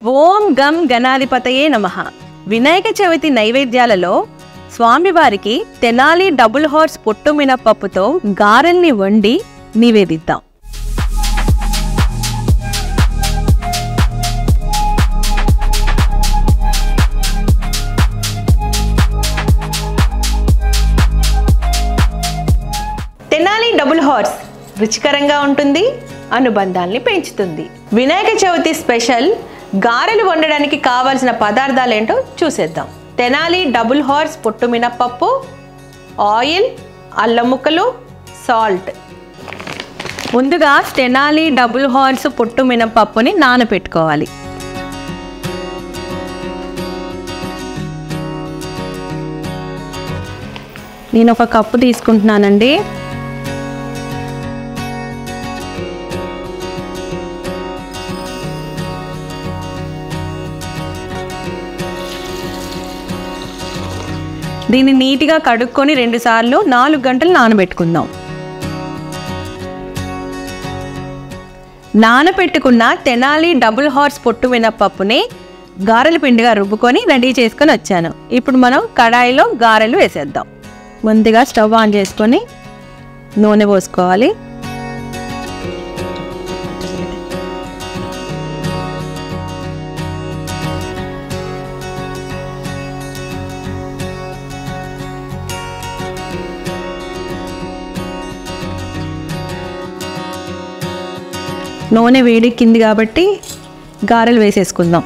ఓం గం గణాధిపతయే నమః. వినాయక చవితి నైవేద్యాలలో స్వామివారికి తెనాలి డబుల్ హార్స్ పొట్టు మినపప్పుతో గారెల్ని వండి నివేదిద్దాం. తెనాలి డబుల్ హార్స్ రుచికరంగా ఉంటుంది, అనుబంధాల్ని పెంచుతుంది. వినాయక చవితి స్పెషల్ గారెలు వండడానికి కావాల్సిన పదార్థాలు ఏంటో చూసేద్దాం. తెనాలి డబుల్ హార్స్ పొట్టు మినపప్పు, ఆయిల్, అల్లం ముక్కలు, సాల్ట్. ముందుగా తెనాలి డబుల్ హార్స్ పొట్టు మినపప్పుని నానబెట్టుకోవాలి. నేను ఒక కప్పు తీసుకుంటున్నానండి. దీన్ని నీట్గా కడుక్కొని 2 సార్లు 4 గంటలు నానబెట్టుకుందాం. నానబెట్టుకున్న తెనాలి డబుల్ హార్స్ పొట్టు మినపప్పుని గారెల పిండిగా రుబ్బుకొని రెడీ చేసుకొని వచ్చాను. ఇప్పుడు మనం కడాయిలో గారెలు వేసేద్దాం. ముందుగా స్టవ్ ఆన్ చేసుకొని నూనె పోసుకోవాలి. నూనె వేడెక్కింది కాబట్టి గారెలు వేసేసుకుందాం.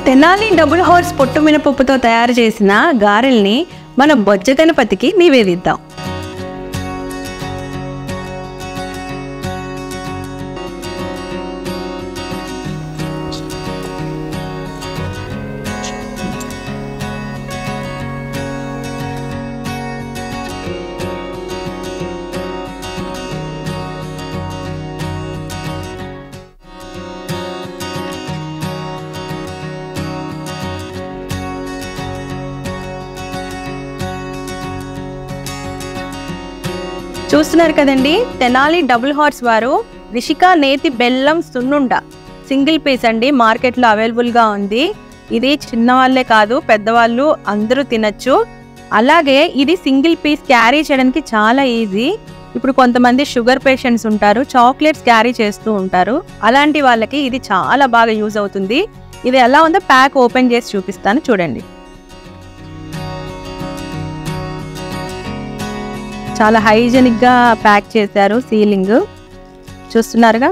తెనాలి డబుల్ హార్స్ పొట్టు మినపప్పుతో తయారు చేసిన గారెల్ని మన బొజ్జ గణపతికి నివేదిద్దాం. చూస్తున్నారు కదండి, తెనాలి డబుల్ హార్స్ వారు రిషిక నేతి బెల్లం సున్నుండ సింగిల్ పీస్ అండి మార్కెట్లో అవైలబుల్గా ఉంది. ఇది చిన్నవాళ్ళే కాదు పెద్దవాళ్ళు అందరూ తినచ్చు. అలాగే ఇది సింగిల్ పీస్ క్యారీ చేయడానికి చాలా ఈజీ. ఇప్పుడు కొంతమంది షుగర్ పేషెంట్స్ ఉంటారు, చాక్లెట్స్ క్యారీ చేస్తూ ఉంటారు. అలాంటి వాళ్ళకి ఇది చాలా బాగా యూజ్ అవుతుంది. ఇది ఎలా ఉందో ప్యాక్ ఓపెన్ చేసి చూపిస్తాను చూడండి. చాలా హైజెనిక్గా ప్యాక్ చేశారు. సీలింగ్ చూస్తున్నారుగా.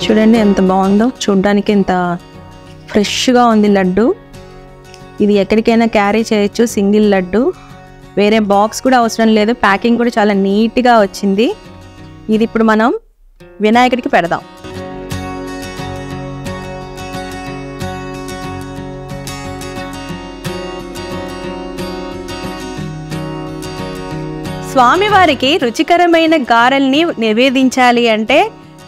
చూడండి ఎంత బాగుందో, చూడ్డానికి ఎంత ఫ్రెష్గా ఉంది లడ్డు. ఇది ఎక్కడికైనా క్యారీ చేయొచ్చు. సింగిల్ లడ్డు, వేరే బాక్స్ కూడా అవసరం లేదు. ప్యాకింగ్ కూడా చాలా నీట్గా వచ్చింది. ఇది ఇప్పుడు మనం వినాయకుడికి పెడదాం. స్వామివారికి రుచికరమైన గారెల్ని నివేదించాలి అంటే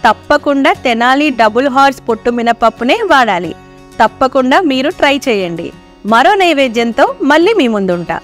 తప్పకుండా తెనాలి డబుల్ హార్స్ పొట్టు మినపప్పునే వాడాలి. తప్పకుండా మీరు ట్రై చేయండి. మరో నైవేద్యంతో మళ్ళీ మీ ముందుంటా.